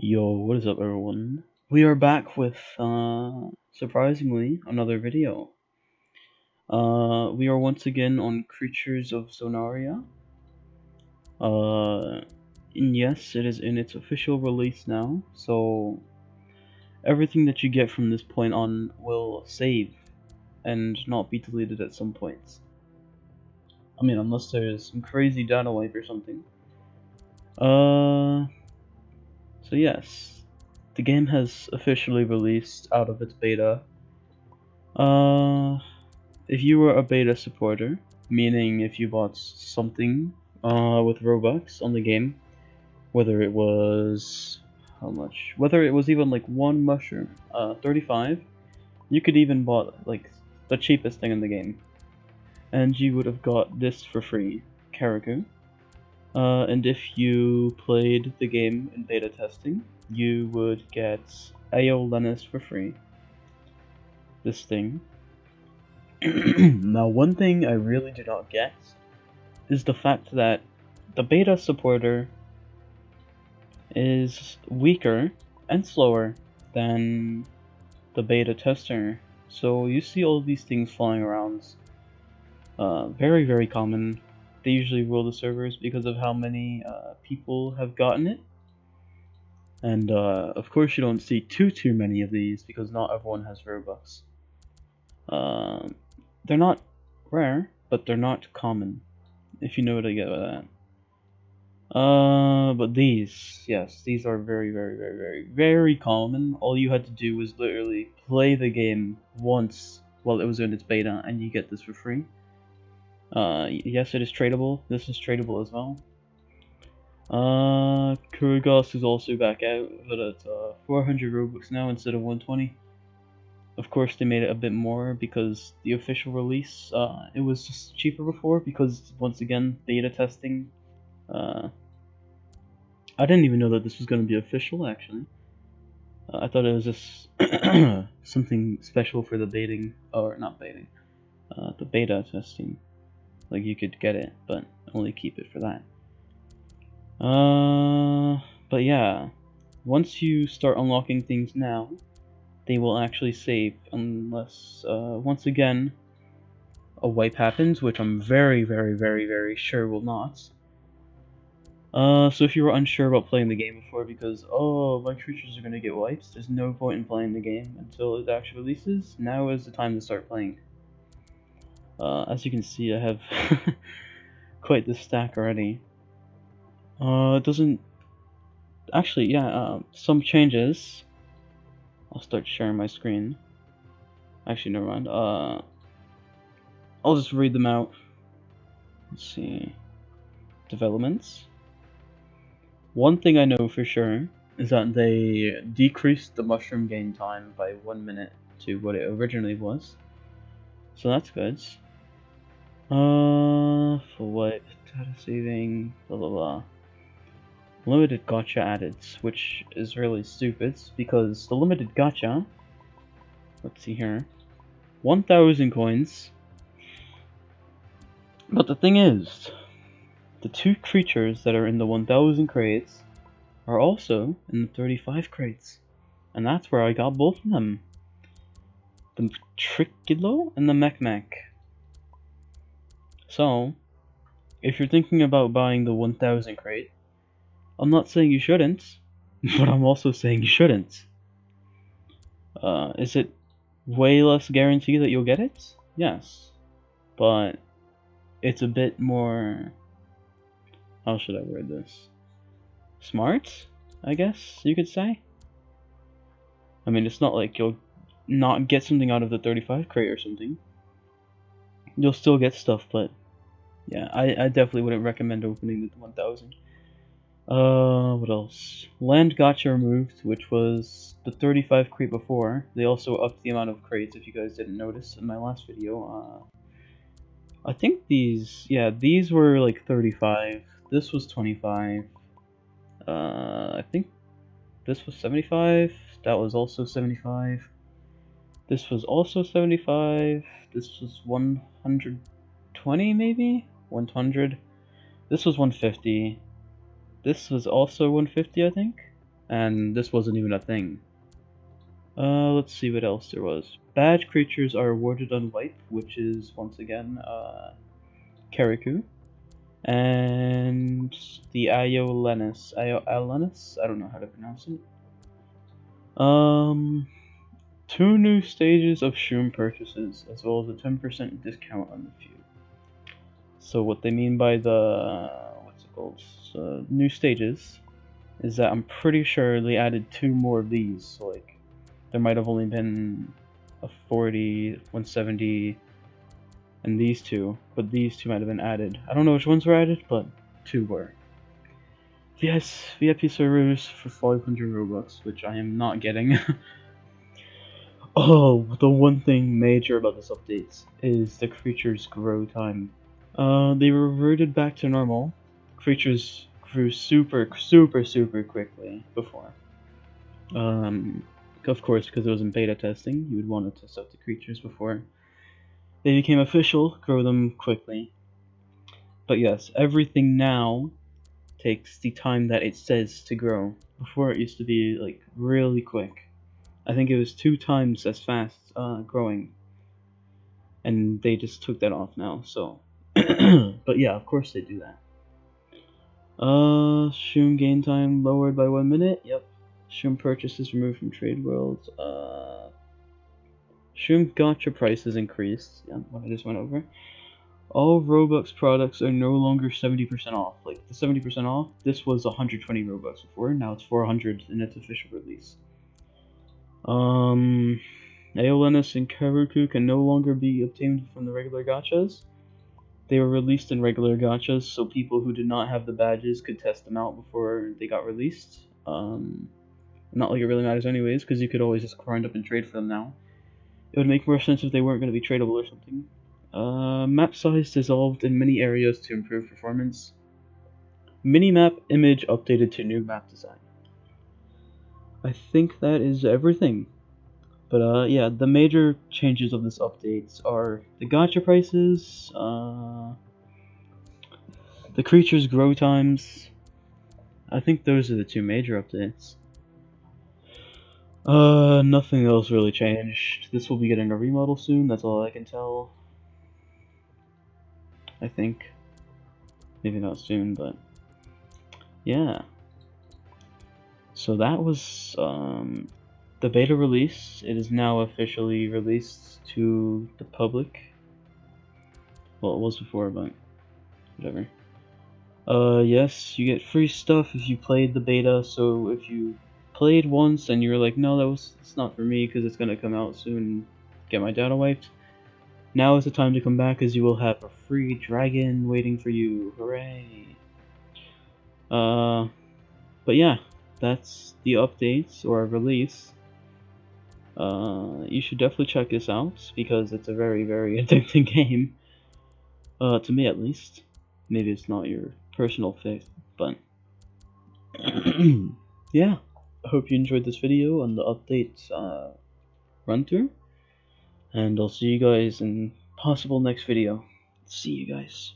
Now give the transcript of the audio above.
Yo, what is up everyone? We are back with, surprisingly, another video. We are once again on Creatures of Sonaria. And yes, it is in its official release now, so everything that you get from this point on will save and not be deleted at some points. I mean, unless there's some crazy data wipe or something. So yes, the game has officially released out of its beta. If you were a beta supporter, meaning if you bought something with Robux on the game, whether it was how much, whether it was even like one mushroom, 35, you could even bought like the cheapest thing in the game, and you would have got this for free, Karaku. And if you played the game in beta testing, you would get Aeolenus for free. This thing. Now, one thing I really do not get is the fact that the beta supporter is weaker and slower than the beta tester. So you see all these things flying around. Very, very common. They usually rule the servers because of how many people have gotten it. And of course you don't see too many of these because not everyone has Robux. They're not rare, but they're not common, if you know what I get by that. But these, yes, these are very common. All you had to do was literally play the game once while it was in its beta, and you get this for free. Yes, it is tradable. This is tradable as well. Kurugos is also back out, but at 400 Robux now instead of 120. Of course, they made it a bit more because the official release, it was just cheaper before because, once again, beta testing. I didn't even know that this was going to be official, actually. I thought it was just something special for the baiting, or not baiting, the beta testing. Like, you could get it, but only keep it for that. But yeah, once you start unlocking things now, they will actually save, unless, once again, a wipe happens, which I'm very sure will not. So if you were unsure about playing the game before because, oh, my creatures are gonna get wipes, there's no point in playing the game until it actually releases. Now is the time to start playing. As you can see, I have quite the stack already. It doesn't... Actually, yeah, some changes. I'll start sharing my screen. Actually, never mind. I'll just read them out. Let's see. Developments. One thing I know for sure is that they decreased the mushroom gain time by 1 minute to what it originally was. So that's good. For what? Data saving, blah blah blah. Limited gacha added, which is really stupid because the limited gacha, let's see here, 1,000 coins. But the thing is, the two creatures that are in the 1,000 crates are also in the 35 crates. And that's where I got both of them. The Tricilo and the Mech. So, if you're thinking about buying the 1,000 crate, I'm not saying you shouldn't, but I'm also saying you shouldn't. Is it way less guarantee that you'll get it? Yes. But it's a bit more... How should I word this? Smart, I guess you could say? I mean, it's not like you'll not get something out of the 35 crate or something. You'll still get stuff, but yeah, I definitely wouldn't recommend opening the 1,000. What else? Land gacha removed, which was the 35 crate before. They also upped the amount of crates, if you guys didn't notice in my last video. I think these were like 35. This was 25. I think this was 75. That was also 75. This was also 75. This was 120 maybe? 100. This was 150. This was also 150, I think. and this wasn't even a thing. Let's see what else there was. Bad creatures are awarded on wipe, which is once again Kariku, and the Iolennis. Iolennis? I don't know how to pronounce it. Two new stages of Shroom purchases, as well as a 10% discount on the few. So what they mean by the what's it called? New stages is that I'm pretty sure they added 2 more of these. So like there might have only been a 40, 170, and these 2, but these 2 might have been added. I don't know which ones were added, but 2 were. Yes, VIP servers for 500 Robux, which I am not getting. Oh, the one thing major about this update is the creatures grow time. They reverted back to normal. Creatures grew super quickly before. Of course, because it was in beta testing, you would want to test out the creatures before they became official, grow them quickly. But yes, everything now takes the time that it says to grow. Before it used to be like really quick. I think it was 2 times as fast growing, and they just took that off now. So, but yeah, of course they do that. Shroom gain time lowered by 1 minute. Yep. Shroom purchases removed from trade worlds. Shroom gacha prices increased. Yeah, what I just went over. All Robux products are no longer 70% off. Like the 70% off, this was 120 Robux before. Now it's 400 in its official release. Aolennis and Karuku can no longer be obtained from the regular gachas. They were released in regular gachas, so people who did not have the badges could test them out before they got released. Not like it really matters anyways, because you could always just grind up and trade for them now. It would make more sense if they weren't going to be tradable or something. Map size dissolved in many areas to improve performance. Minimap image updated to new map design. I think that is everything. But yeah, the major changes of this update are the gacha prices, the creatures' grow times. I think those are the 2 major updates. Nothing else really changed. This will be getting a remodel soon, that's all I can tell. I think. Maybe not soon, but yeah. So that was the beta release. It is now officially released to the public. Well, it was before, but whatever. Yes, you get free stuff if you played the beta, so if you played once and you're like, no, it's not for me because it's gonna come out soon and get my data wiped, now is the time to come back as you will have a free dragon waiting for you. Hooray! But yeah, that's the updates or release. You should definitely check this out because it's a very addicting game. To me at least. Maybe it's not your personal faith, but yeah. I hope you enjoyed this video on the updates run through, and I'll see you guys in possible next video. See you guys.